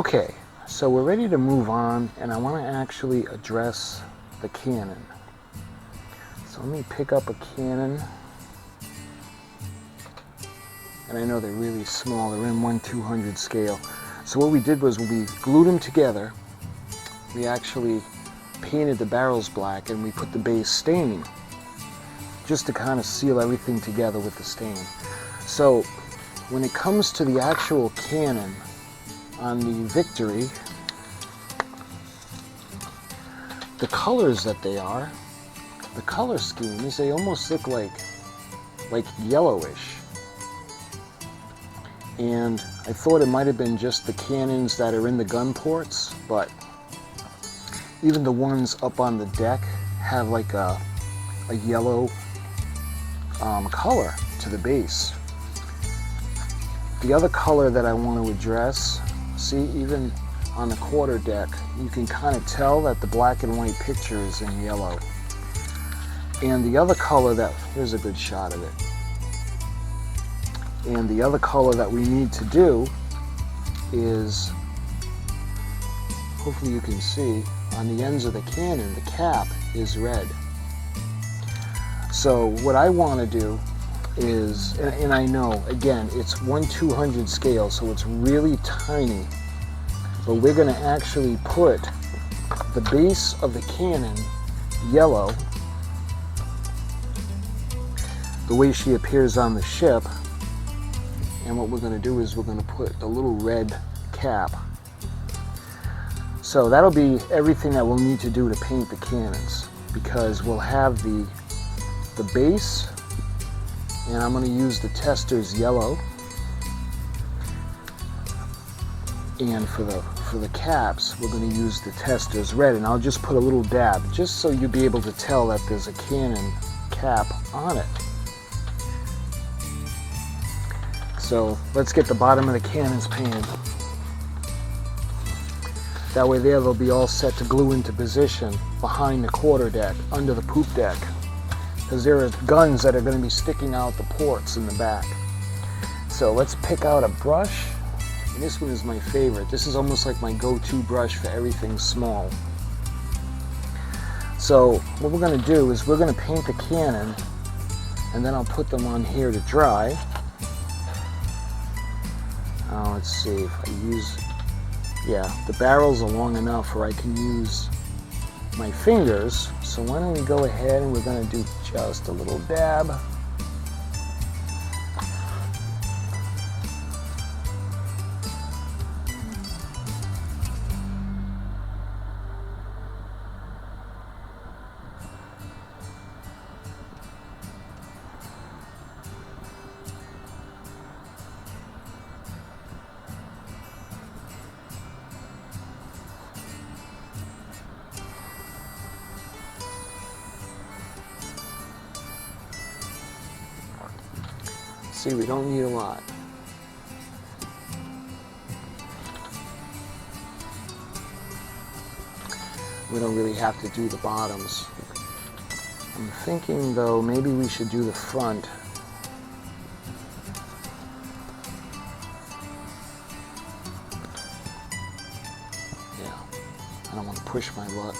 Okay, so we're ready to move on, and I want to actually address the cannon. So let me pick up a cannon, and I know they're really small, they're in 1/200 scale. So what we did was we glued them together, we actually painted the barrels black, and we put the base stain just to kind of seal everything together with the stain. So when it comes to the actual cannon on the Victory, the colors that they are, the color schemes, they almost look like yellowish. And I thought it might have been just the cannons that are in the gun ports, but even the ones up on the deck have like a yellow color to the base. The other color that I want to address, see, even on the quarter deck, you can kind of tell that the black and white picture is in yellow. And the other color that, here's a good shot of it. And the other color that we need to do is, hopefully you can see, on the ends of the cannon, the cap is red. So what I want to do is, and I know, again, it's 1/200 scale, so it's really tiny, but we're going to actually put the base of the cannon yellow, the way she appears on the ship, and what we're going to do is we're going to put the little red cap. So that'll be everything that we'll need to do to paint the cannons, because we'll have the base, and I'm going to use the testers yellow, and for the caps we're going to use the testers red, and I'll just put a little dab just so you'll be able to tell that there's a cannon cap on it. So let's get the bottom of the cannons painted. That way there they'll be all set to glue into position behind the quarter deck, under the poop deck, because there are guns that are going to be sticking out the ports in the back. So let's pick out a brush, and this one is my favorite. This is almost like my go-to brush for everything small. So what we're going to do is we're going to paint the cannon, and then I'll put them on here to dry. Let's see if I use, yeah, the barrels are long enough where I can use my fingers. So why don't we go ahead and we're going to do just a little dab. See, we don't need a lot. We don't really have to do the bottoms. I'm thinking though, maybe we should do the front. Yeah, I don't want to push my luck.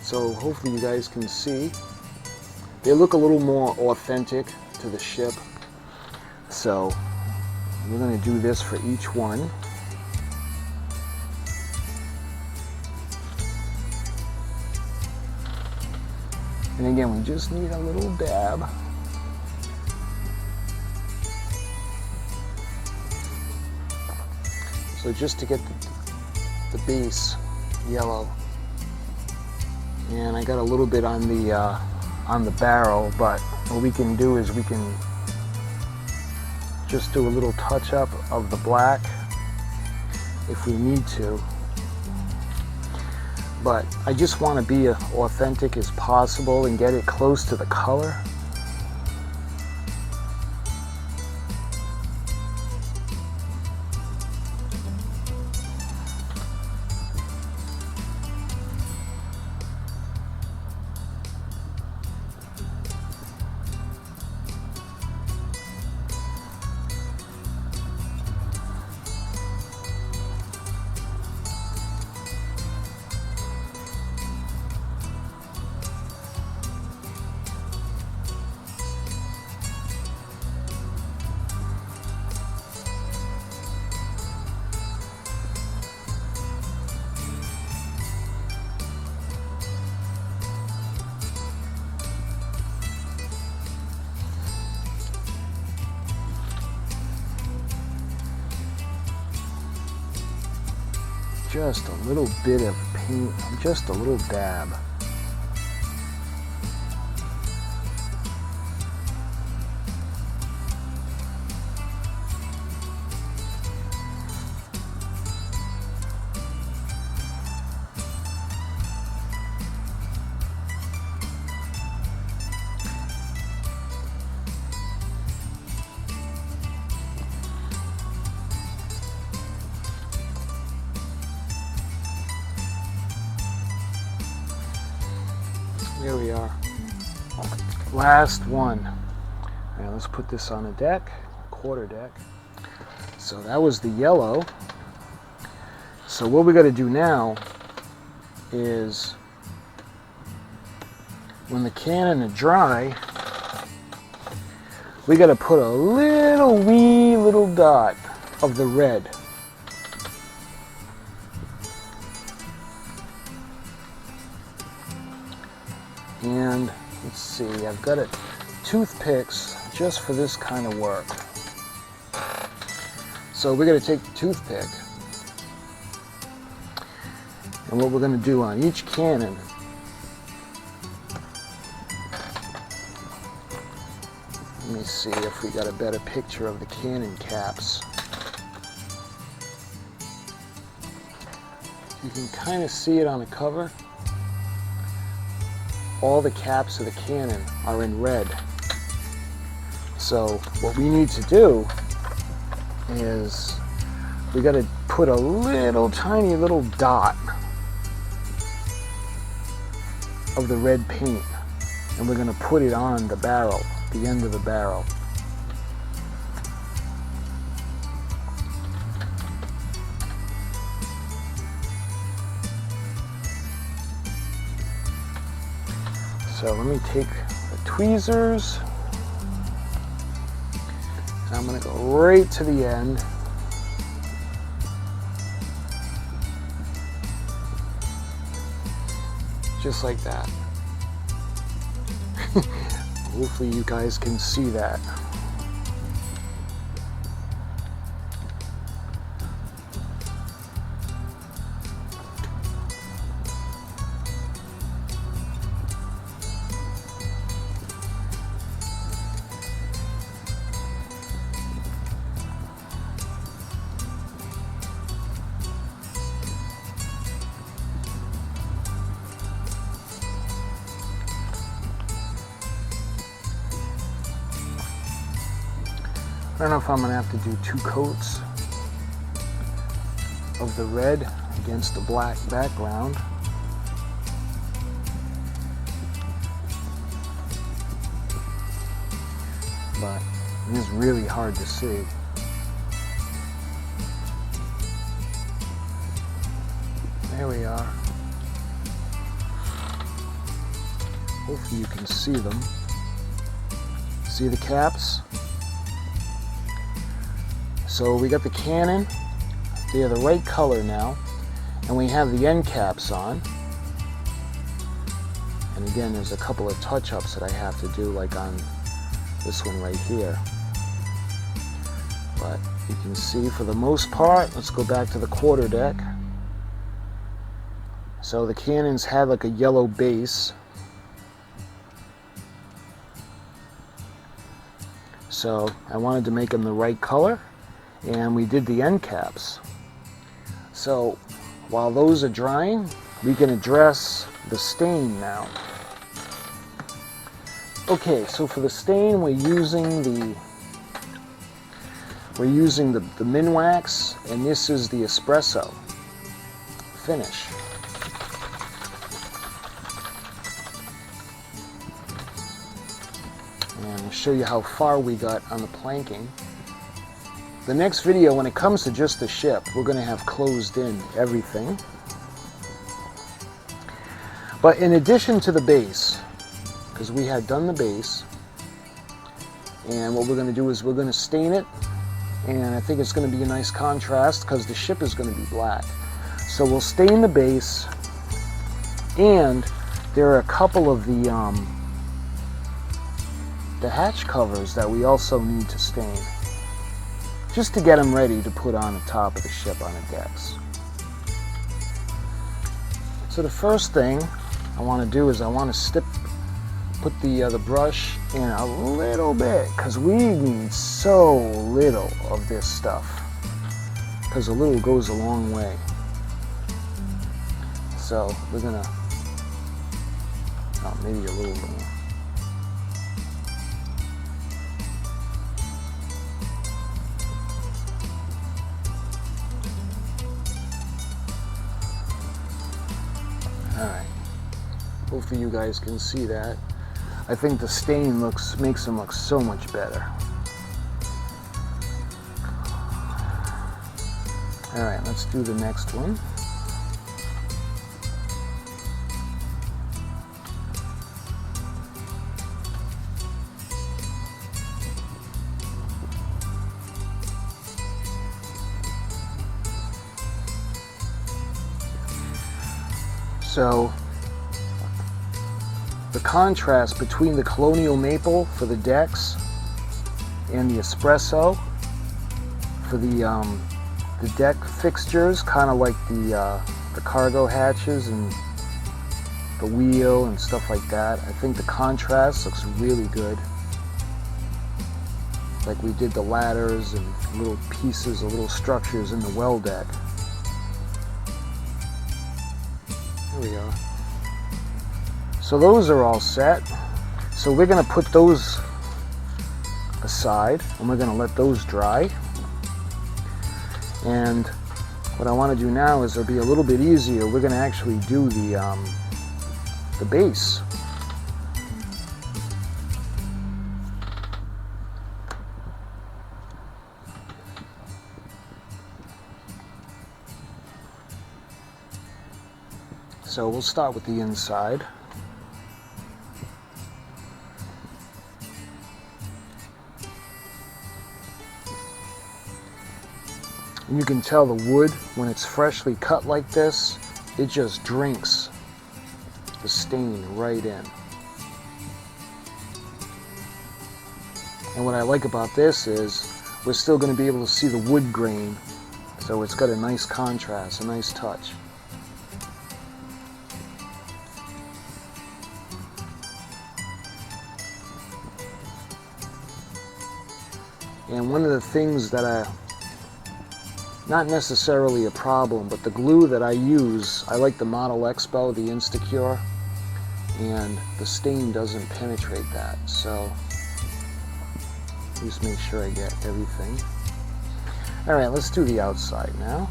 So hopefully you guys can see. They look a little more authentic to the ship. So we're going to do this for each one. And again, we just need a little dab. So just to get the base yellow. And I got a little bit on the barrel, but what we can do is we can just do a little touch up of the black if we need to. But I just want to be as authentic as possible and get it close to the color. just a little bit of paint, just a little dab. There we are. Last one. Now let's put this on a deck, quarter deck. So that was the yellow. So what we got to do now is, when the cannon is dry, we got to put a wee little dot of the red. And let's see, I've got toothpicks just for this kind of work. So we're going to take the toothpick, and what we're going to do on each cannon, let me see if we got a better picture of the cannon caps. You can kind of see it on the cover. All the caps of the cannon are in red. So what we need to do is we got to put a tiny little dot of the red paint, and we're going to put it on the barrel, the end of the barrel. So let me take the tweezers, and I'm going to go right to the end. Just like that. Hopefully you guys can see that. I don't know if I'm going to have to do 2 coats of the red against the black background. But it is really hard to see. There we are. Hopefully you can see them. See the caps? So we got the cannon, they are the right color now, and we have the end caps on. And again, there's a couple of touch-ups that I have to do, like on this one right here. But you can see for the most part, let's go back to the quarter deck. So the cannons had like a yellow base. So I wanted to make them the right color. And we did the end caps. So while those are drying, we can address the stain now. Okay, so for the stain, we're using the Minwax, and this is the espresso finish. And I'll show you how far we got on the planking. The next video, when it comes to just the ship, we're going to have closed in everything. But in addition to the base, because we had done the base, and what we're going to do is we're going to stain it, and I think it's going to be a nice contrast because the ship is going to be black. So we'll stain the base, and there are a couple of the hatch covers that we also need to stain, just to get them ready to put on the top of the ship on the decks. So the first thing I want to do is I want to put the brush in a little bit, because we need so little of this stuff, because a little goes a long way. So we're gonna, oh, maybe a little more. All right, hopefully you guys can see that. I think the stain makes them look so much better. All right, let's do the next one. So the contrast between the colonial maple for the decks and the espresso for the deck fixtures, kind of like the cargo hatches and the wheel and stuff like that. I think the contrast looks really good. Like we did the ladders and little pieces, little structures in the well deck. There we are. So those are all set. So we're going to put those aside and we're going to let those dry. And what I want to do now is it'll be a little bit easier. We're going to actually do the base. So we'll start with the inside. And you can tell the wood, when it's freshly cut like this, it just drinks the stain right in. And what I like about this is we're still going to be able to see the wood grain, so it's got a nice contrast, a nice touch. And one of the things that not necessarily a problem, but the glue that I use, I like the Model Expo, the Instacure, and the stain doesn't penetrate that. So just make sure I get everything. All right, let's do the outside now.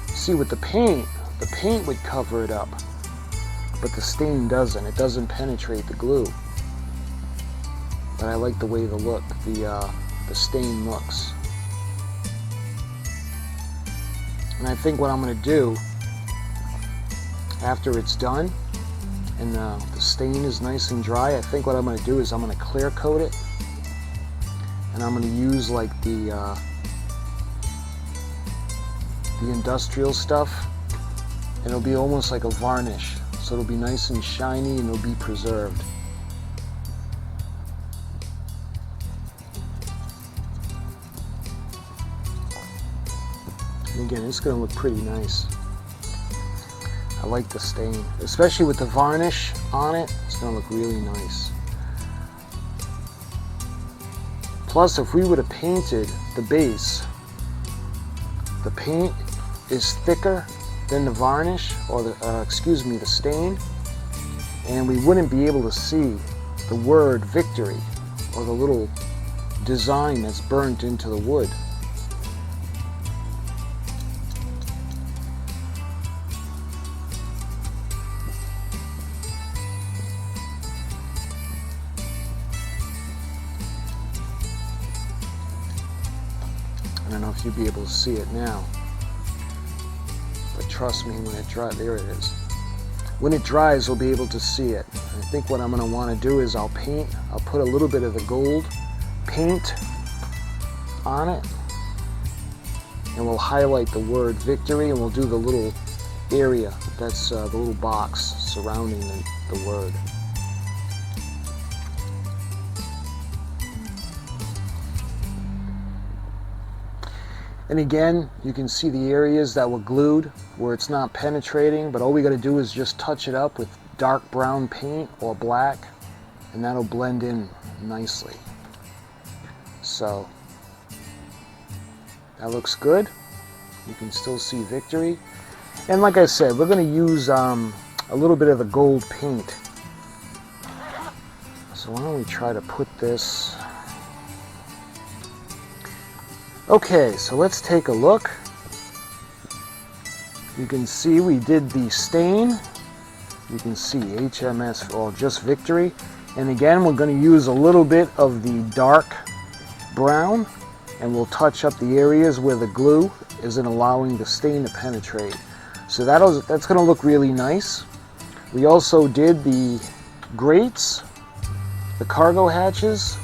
See, with the paint would cover it up, but the stain doesn't. It doesn't penetrate the glue. But I like the way the stain looks. And I think what I'm going to do after it's done and the stain is nice and dry, I think what I'm going to do is I'm going to clear coat it, and I'm going to use like the industrial stuff, and it'll be almost like a varnish, so it'll be nice and shiny and it'll be preserved. And again, it's going to look pretty nice. I like the stain, especially with the varnish on it. It's going to look really nice. Plus, if we would have painted the base, the paint is thicker than the varnish, or the stain, and we wouldn't be able to see the word victory or the little design that's burnt into the wood. I don't know if you'll be able to see it now, but trust me, when it dries, there it is. When it dries, we'll be able to see it. I think what I'm going to want to do is I'll put a little bit of the gold paint on it, and we'll highlight the word victory, and we'll do the little area, that's the little box surrounding the word. And again, you can see the areas that were glued where it's not penetrating, but all we got to do is just touch it up with dark brown paint or black, and that'll blend in nicely. So that looks good. You can still see Victory. And like I said, we're going to use a little bit of the gold paint. So why don't we try to put this... Okay, so let's take a look. You can see we did the stain. You can see HMS, or just Victory. And again, we're going to use a little bit of the dark brown, and we'll touch up the areas where the glue isn't allowing the stain to penetrate. So that's going to look really nice. We also did the grates, the cargo hatches.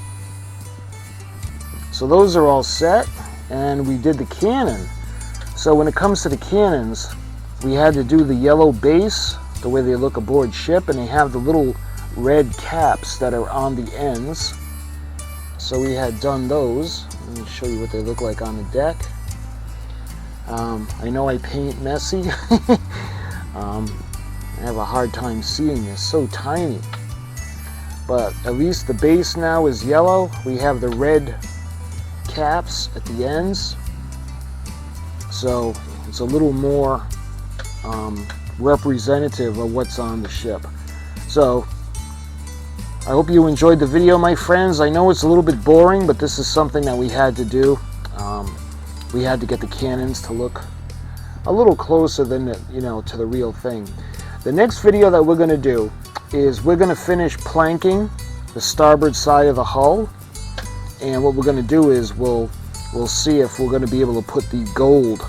So those are all set. And we did the cannon. So when it comes to the cannons, we had to do the yellow base, the way they look aboard ship, and they have the little red caps that are on the ends. So we had done those. Let me show you what they look like on the deck. I know I paint messy. I have a hard time seeing this, so tiny. But at least the base now is yellow. We have the red caps at the ends, so it's a little more representative of what's on the ship. So I hope you enjoyed the video, my friends. I know it's a little bit boring, but this is something that we had to do. We had to get the cannons to look a little closer than to the real thing. The next video that we're going to do is we're going to finish planking the starboard side of the hull. And what we're going to do is we'll see if we're going to be able to put the gold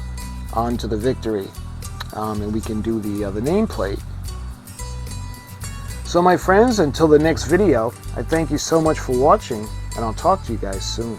onto the Victory, and we can do the nameplate. So my friends, until the next video, I thank you so much for watching, and I'll talk to you guys soon.